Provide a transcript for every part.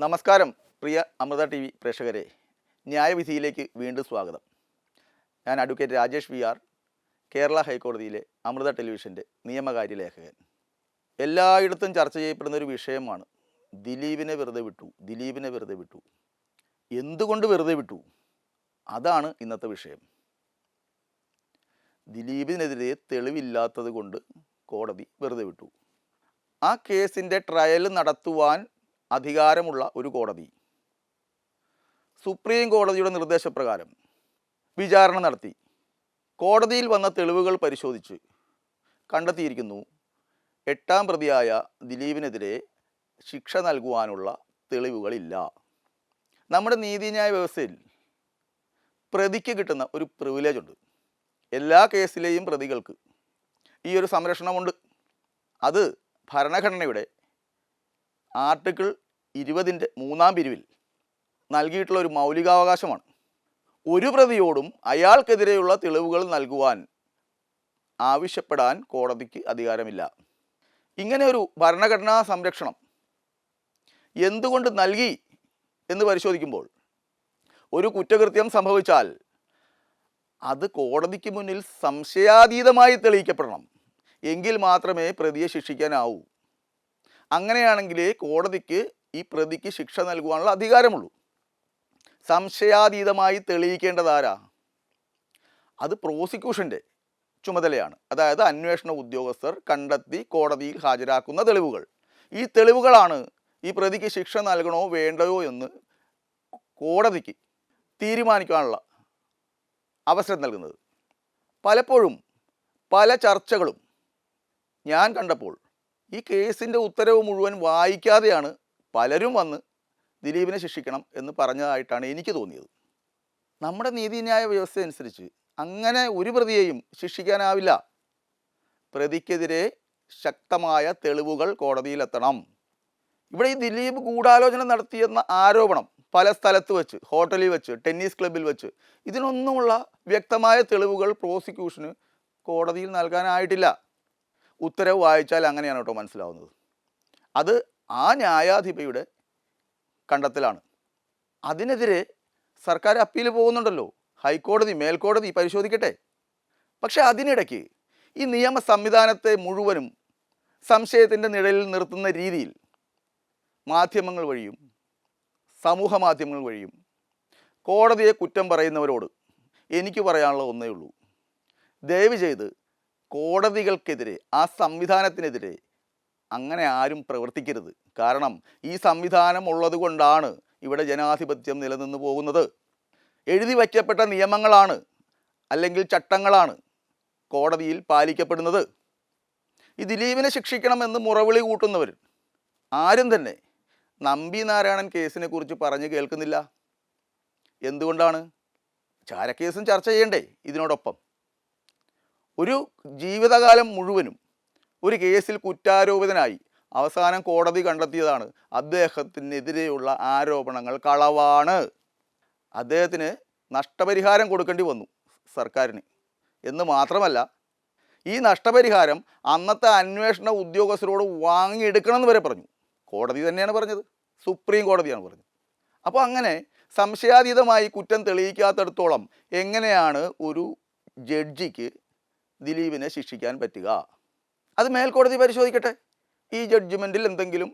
നമസ്കാരം പ്രിയ Amrita T V പ്രേക്ഷകരെ, ന്യായവിധിയിലേക്ക് വീണ്ടും സ്വാഗതം. ഞാൻ advocate Rajesh V R, Kerala ഹൈക്കോടതിയിലെ അമൃത ടെലിവിഷൻ്റെ നിയമകാര്യ ലേഖകൻ. എല്ലായിടത്തും ചർച്ച ചെയ്യപ്പെടുന്ന ഒരു വിഷയമാണ് ദിലീപിനെ വെറുതെ വിട്ടു. എന്തുകൊണ്ട് വെറുതെ വിട്ടു? അതാണ് ഇന്നത്തെ വിഷയം. ദിലീപിനെതിരെ തെളിവില്ലാത്തത് കൊണ്ട് കോടതി വെറുതെ വിട്ടു. ആ കേസിൻ്റെ ട്രയൽ നടത്തുവാൻ അധികാരമുള്ള ഒരു കോടതി സുപ്രീം കോടതിയുടെ നിർദ്ദേശപ്രകാരം വിചാരണ നടത്തി കോടതിയിൽ വന്ന തെളിവുകൾ പരിശോധിച്ച് കണ്ടെത്തിയിരിക്കുന്നു, 8ാം പ്രതിയായ ദിലീപിനെതിരെ ശിക്ഷ നൽകുവാനുള്ള തെളിവുകളില്ല. നമ്മുടെ നീതിന്യായ വ്യവസ്ഥയിൽ പ്രതിക്ക് കിട്ടുന്ന ഒരു പ്രിവിലേജ് ഉണ്ട്. എല്ലാ കേസിലെയും പ്രതികൾക്ക് ഈ ഒരു സംരക്ഷണമുണ്ട്. അത് ഭരണഘടനയുടെ ആർട്ടിക്കിൾ 20ൻ്റെ 3ാം പിരിവിൽ നൽകിയിട്ടുള്ള ഒരു മൗലികാവകാശമാണ്. ഒരു പ്രതിയോടും അയാൾക്കെതിരെയുള്ള തെളിവുകൾ നൽകുവാൻ ആവശ്യപ്പെടാൻ കോടതിക്ക് അധികാരമില്ല. ഇങ്ങനെ ഒരു ഭരണഘടനാ സംരക്ഷണം എന്തുകൊണ്ട് നൽകി എന്ന് പരിശോധിക്കുമ്പോൾ, ഒരു കുറ്റകൃത്യം സംഭവിച്ചാൽ അത് കോടതിക്ക് മുന്നിൽ സംശയാതീതമായി തെളിയിക്കപ്പെടണം. എങ്കിൽ മാത്രമേ പ്രതിയെ ശിക്ഷിക്കാനാവൂ. അങ്ങനെയാണെങ്കിലേ കോടതിക്ക് ഈ പ്രതിക്ക് ശിക്ഷ നൽകുവാനുള്ള അധികാരമുള്ളൂ. സംശയാതീതമായി തെളിയിക്കേണ്ടതാരാ? അത് പ്രോസിക്യൂഷൻ്റെ ചുമതലയാണ്. അതായത് അന്വേഷണ ഉദ്യോഗസ്ഥർ കണ്ടെത്തി കോടതിയിൽ ഹാജരാക്കുന്ന തെളിവുകൾ. ഈ തെളിവുകളാണ് ഈ പ്രതിക്ക് ശിക്ഷ നൽകണോ വേണ്ടയോ എന്ന് കോടതിക്ക് തീരുമാനിക്കാനുള്ള അവസരം നൽകുന്നത്. പലപ്പോഴും പല ചർച്ചകളും ഞാൻ കണ്ടപ്പോൾ ഈ കേസിൻ്റെ ഉത്തരവ് മുഴുവൻ വായിക്കാതെയാണ് പലരും വന്ന് ദിലീപിനെ ശിക്ഷിക്കണം എന്ന് പറഞ്ഞതായിട്ടാണ് എനിക്ക് തോന്നിയത്. നമ്മുടെ നീതിന്യായ വ്യവസ്ഥ അനുസരിച്ച് അങ്ങനെ ഒരു പ്രതിയെയും ശിക്ഷിക്കാനാവില്ല. പ്രതിക്കെതിരെ ശക്തമായ തെളിവുകൾ കോടതിയിലെത്തണം. ഇവിടെ ഈ ദിലീപ് ഗൂഢാലോചന നടത്തിയെന്ന ആരോപണം പല സ്ഥലത്ത് വെച്ച്, ഹോട്ടലിൽ വെച്ച്, ടെന്നീസ് ക്ലബ്ബിൽ വെച്ച്, ഇതിനൊന്നുമുള്ള വ്യക്തമായ തെളിവുകൾ പ്രോസിക്യൂഷന് കോടതിയിൽ നൽകാനായിട്ടില്ല. ഉത്തരവ് വായിച്ചാൽ അങ്ങനെയാണ് കേട്ടോ മനസ്സിലാവുന്നത്. അത് ആ ന്യായാധിപയുടെ കണ്ടെത്തലാണ്. അതിനെതിരെ സർക്കാർ അപ്പീൽ പോകുന്നുണ്ടല്ലോ. ഹൈക്കോടതി, മേൽക്കോടതി പരിശോധിക്കട്ടെ. പക്ഷെ അതിനിടയ്ക്ക് ഈ നിയമ സംവിധാനത്തെ മുഴുവനും സംശയത്തിൻ്റെ നിഴലിൽ നിർത്തുന്ന രീതിയിൽ മാധ്യമങ്ങൾ വഴിയും സമൂഹ മാധ്യമങ്ങൾ വഴിയും കോടതിയെ കുറ്റം പറയുന്നവരോട് എനിക്ക് പറയാനുള്ള ഒന്നേ ഉള്ളൂ: ദയവ് ചെയ്ത് കോടതികൾക്കെതിരെ, ആ സംവിധാനത്തിനെതിരെ അങ്ങനെ ആരും പ്രവർത്തിക്കരുത്. കാരണം ഈ സംവിധാനം ഉള്ളത് കൊണ്ടാണ് ഇവിടെ ജനാധിപത്യം നിലനിന്ന് പോകുന്നത്. എഴുതി വയ്ക്കപ്പെട്ട നിയമങ്ങളാണ്, അല്ലെങ്കിൽ ചട്ടങ്ങളാണ് കോടതിയിൽ പാലിക്കപ്പെടുന്നത്. ഈ ദിലീപിനെ ശിക്ഷിക്കണമെന്ന് മുറവിളി കൂട്ടുന്നവർ ആരും തന്നെ നമ്പി നാരായണൻ കേസിനെ കുറിച്ച് പറഞ്ഞു കേൾക്കുന്നില്ല. എന്തുകൊണ്ടാണ്? ചാരക്കേസും ചർച്ച ചെയ്യണ്ടേ ഇതിനോടൊപ്പം? ഒരു ജീവിതകാലം മുഴുവനും ഒരു കേസിൽ കുറ്റാരോപിതനായി അവസാനം കോടതി കണ്ടെത്തിയതാണ് അദ്ദേഹത്തിനെതിരെയുള്ള ആരോപണങ്ങൾ കളവാണ്. അദ്ദേഹത്തിന് നഷ്ടപരിഹാരം കൊടുക്കേണ്ടി വന്നു സർക്കാരിന്. എന്ന് മാത്രമല്ല, ഈ നഷ്ടപരിഹാരം അന്നത്തെ അന്വേഷണ ഉദ്യോഗസ്ഥരോട് വാങ്ങിയെടുക്കണമെന്ന് വരെ പറഞ്ഞു. കോടതി തന്നെയാണ് പറഞ്ഞത്, സുപ്രീം കോടതിയാണ് പറഞ്ഞത്. അപ്പോൾ അങ്ങനെ സംശയാതീതമായി കുറ്റം തെളിയിക്കാത്തടത്തോളം എങ്ങനെയാണ് ഒരു ജഡ്ജിക്ക് ദിലീപിനെ ശിക്ഷിക്കാൻ പറ്റുക? അത് മേൽക്കോടതി പരിശോധിക്കട്ടെ. ഈ ജഡ്ജ്മെൻറ്റിൽ എന്തെങ്കിലും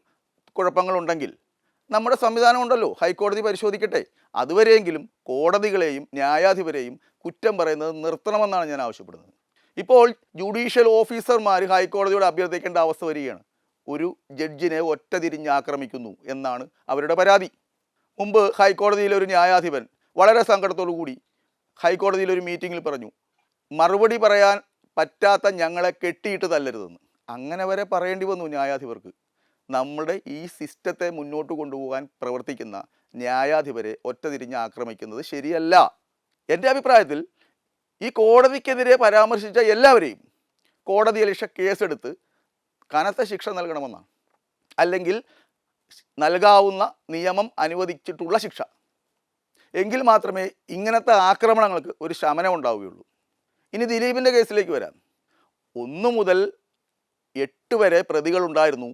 കുഴപ്പങ്ങളുണ്ടെങ്കിൽ നമ്മുടെ സംവിധാനം ഉണ്ടല്ലോ, ഹൈക്കോടതി പരിശോധിക്കട്ടെ. അതുവരെയെങ്കിലും കോടതികളെയും ന്യായാധിപരെയും കുറ്റം പറയുന്നത് നിർത്തണമെന്നാണ് ഞാൻ ആവശ്യപ്പെടുന്നത്. ഇപ്പോൾ ജുഡീഷ്യൽ ഓഫീസർമാർ ഹൈക്കോടതിയോട് അഭ്യർത്ഥിക്കേണ്ട അവസ്ഥ വരികയാണ്. ഒരു ജഡ്ജിനെ ഒറ്റ തിരിഞ്ഞ് ആക്രമിക്കുന്നു എന്നാണ് അവരുടെ പരാതി. മുമ്പ് ഹൈക്കോടതിയിലൊരു ന്യായാധിപൻ വളരെ സങ്കടത്തോടു കൂടി ഹൈക്കോടതിയിലൊരു മീറ്റിങ്ങിൽ പറഞ്ഞു, മറുപടി പറയാൻ പറ്റാത്ത ഞങ്ങളെ കെട്ടിയിട്ട് തല്ലരുതെന്ന്. അങ്ങനെ വരെ പറയേണ്ടി വന്നു ന്യായാധിപർക്ക്. നമ്മുടെ ഈ സിസ്റ്റത്തെ മുന്നോട്ട് കൊണ്ടുപോകാൻ പ്രവർത്തിക്കുന്ന ന്യായാധിപരെ ഒറ്റ തിരിഞ്ഞ് ആക്രമിക്കുന്നത് ശരിയല്ല. എൻ്റെ അഭിപ്രായത്തിൽ ഈ കോടതിക്കെതിരെ പരാമർശിച്ച എല്ലാവരെയും കോടതിയലക്ഷ്യ കേസെടുത്ത് കനത്ത ശിക്ഷ നൽകണമെന്നാണ്. അല്ലെങ്കിൽ നൽകാവുന്ന നിയമം അനുവദിച്ചിട്ടുള്ള ശിക്ഷ. എങ്കിൽ മാത്രമേ ഇങ്ങനത്തെ ആക്രമണങ്ങൾക്ക് ഒരു ശമനം ഉണ്ടാവുകയുള്ളൂ. ഇനി ദിലീപിൻ്റെ കേസിലേക്ക് വരാം. 1 മുതൽ 8 വരെ പ്രതികളുണ്ടായിരുന്നു.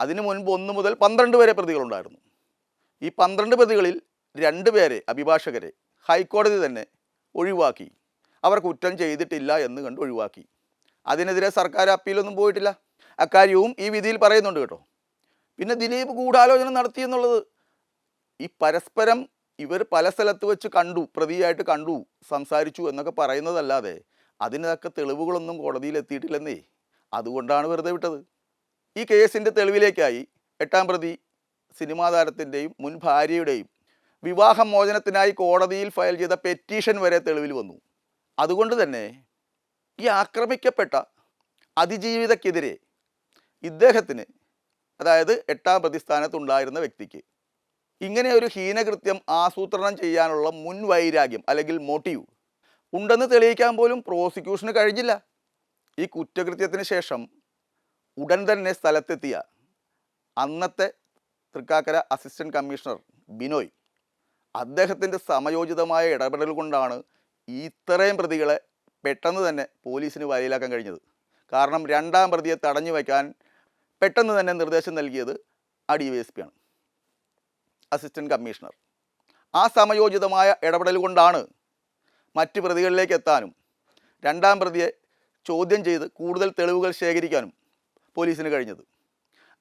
അതിനു മുൻപ് 1 മുതൽ 12 വരെ പ്രതികളുണ്ടായിരുന്നു. ഈ 12 പ്രതികളിൽ 2 പേരെ അഭിഭാഷകരെ ഹൈക്കോടതി തന്നെ ഒഴിവാക്കി. അവർ കുറ്റം ചെയ്തിട്ടില്ല എന്ന് കണ്ട് ഒഴിവാക്കി. അതിനെതിരെ സർക്കാർ അപ്പീലൊന്നും പോയിട്ടില്ല. അക്കാര്യവും ഈ വിധിയിൽ പറയുന്നുണ്ട് കേട്ടോ. പിന്നെ ദിലീപ് ഗൂഢാലോചന നടത്തി എന്നുള്ളത് ഈ പരസ്പരം ഇവർ പല സ്ഥലത്ത് വെച്ച് കണ്ടു, പ്രതിയായിട്ട് കണ്ടു, സംസാരിച്ചു എന്നൊക്കെ പറയുന്നതല്ലാതെ അതിനൊക്കെ തെളിവുകളൊന്നും കോടതിയിൽ എത്തിയിട്ടില്ലെന്നേ. അതുകൊണ്ടാണ് വെറുതെ വിട്ടത്. ഈ കേസിൻ്റെ തെളിവിലേക്കായി 8-ാം പ്രതി സിനിമാ താരത്തിൻ്റെയും മുൻ ഭാര്യയുടെയും വിവാഹമോചനത്തിനായി കോടതിയിൽ ഫയൽ ചെയ്ത പെറ്റീഷൻ വരെ തെളിവിൽ വന്നു. അതുകൊണ്ട് തന്നെ ഈ ആക്രമിക്കപ്പെട്ട അതിജീവിതക്കെതിരെ ഇദ്ദേഹത്തിന്, അതായത് 8-ാം പ്രതി സ്ഥാനത്തുണ്ടായിരുന്ന വ്യക്തിക്ക് ഇങ്ങനെ ഒരു ഹീനകൃത്യം ആസൂത്രണം ചെയ്യാനുള്ള മുൻവൈരാഗ്യം അല്ലെങ്കിൽ മോട്ടീവ് ഉണ്ടെന്ന് തെളിയിക്കാൻ പോലും പ്രോസിക്യൂഷന് കഴിഞ്ഞില്ല. ഈ കുറ്റകൃത്യത്തിന് ശേഷം ഉടൻ തന്നെ സ്ഥലത്തെത്തിയ അന്നത്തെ തൃക്കാക്കര അസിസ്റ്റൻറ്റ് കമ്മീഷണർ ബിനോയ്, അദ്ദേഹത്തിൻ്റെ സമയോചിതമായ ഇടപെടൽ കൊണ്ടാണ് ഇത്രയും പ്രതികളെ പെട്ടെന്ന് തന്നെ പോലീസിന് വലയിലാക്കാൻ കഴിഞ്ഞത്. കാരണം 2-ാം പ്രതിയെ തടഞ്ഞു വയ്ക്കാൻ പെട്ടെന്ന് തന്നെ നിർദ്ദേശം നൽകിയത് ആ DYSP ആണ്, അസിസ്റ്റൻറ്റ് കമ്മീഷണർ. ആ സമയോചിതമായ ഇടപെടൽ കൊണ്ടാണ് മറ്റ് പ്രതികളിലേക്ക് എത്താനും 2-ാം പ്രതിയെ ചോദ്യം ചെയ്ത് കൂടുതൽ തെളിവുകൾ ശേഖരിക്കാനും പോലീസിന് കഴിഞ്ഞത്.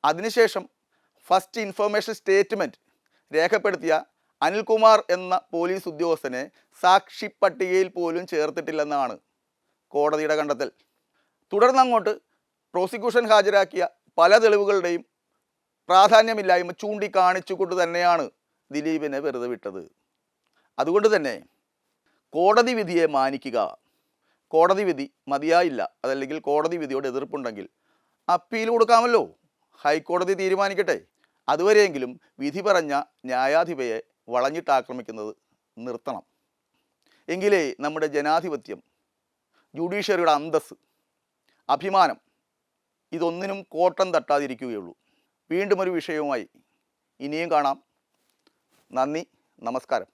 അതിനുശേഷം ഫസ്റ്റ് ഇൻഫർമേഷൻ സ്റ്റേറ്റ്മെൻറ്റ് രേഖപ്പെടുത്തിയ അനിൽകുമാർ എന്ന പോലീസ് ഉദ്യോഗസ്ഥനെ സാക്ഷി പട്ടികയിൽ പോലും ചേർത്തിട്ടില്ലെന്നാണ് കോടതിയുടെ കണ്ടെത്തൽ. തുടർന്നങ്ങോട്ട് പ്രോസിക്യൂഷൻ ഹാജരാക്കിയ പല തെളിവുകളുടെയും പ്രാധാന്യമില്ലായ്മ ചൂണ്ടിക്കാണിച്ചുകൊണ്ട് തന്നെയാണ് ദിലീപിനെ വെറുതെ വിട്ടത്. അതുകൊണ്ട് തന്നെ കോടതി വിധിയെ മാനിക്കുക. കോടതി വിധി മതിയായില്ല, അതല്ലെങ്കിൽ കോടതി വിധിയോട് എതിർപ്പുണ്ടെങ്കിൽ അപ്പീൽ കൊടുക്കാമല്ലോ, ഹൈക്കോടതി തീരുമാനിക്കട്ടെ. അതുവരെയെങ്കിലും വിധി പറഞ്ഞ ന്യായാധിപയെ വളഞ്ഞിട്ടാക്രമിക്കുന്നത് നിർത്തണം. എങ്കിലേ നമ്മുടെ ജനാധിപത്യം, ജുഡീഷ്യറിയുടെ അന്തസ്സ്, അഭിമാനം ഇതൊന്നിനും കോട്ടം തട്ടാതിരിക്കുകയുള്ളൂ. വീണ്ടും ഒരു വിഷയവുമായി ഇനിയും കാണാം. നന്ദി, നമസ്കാരം.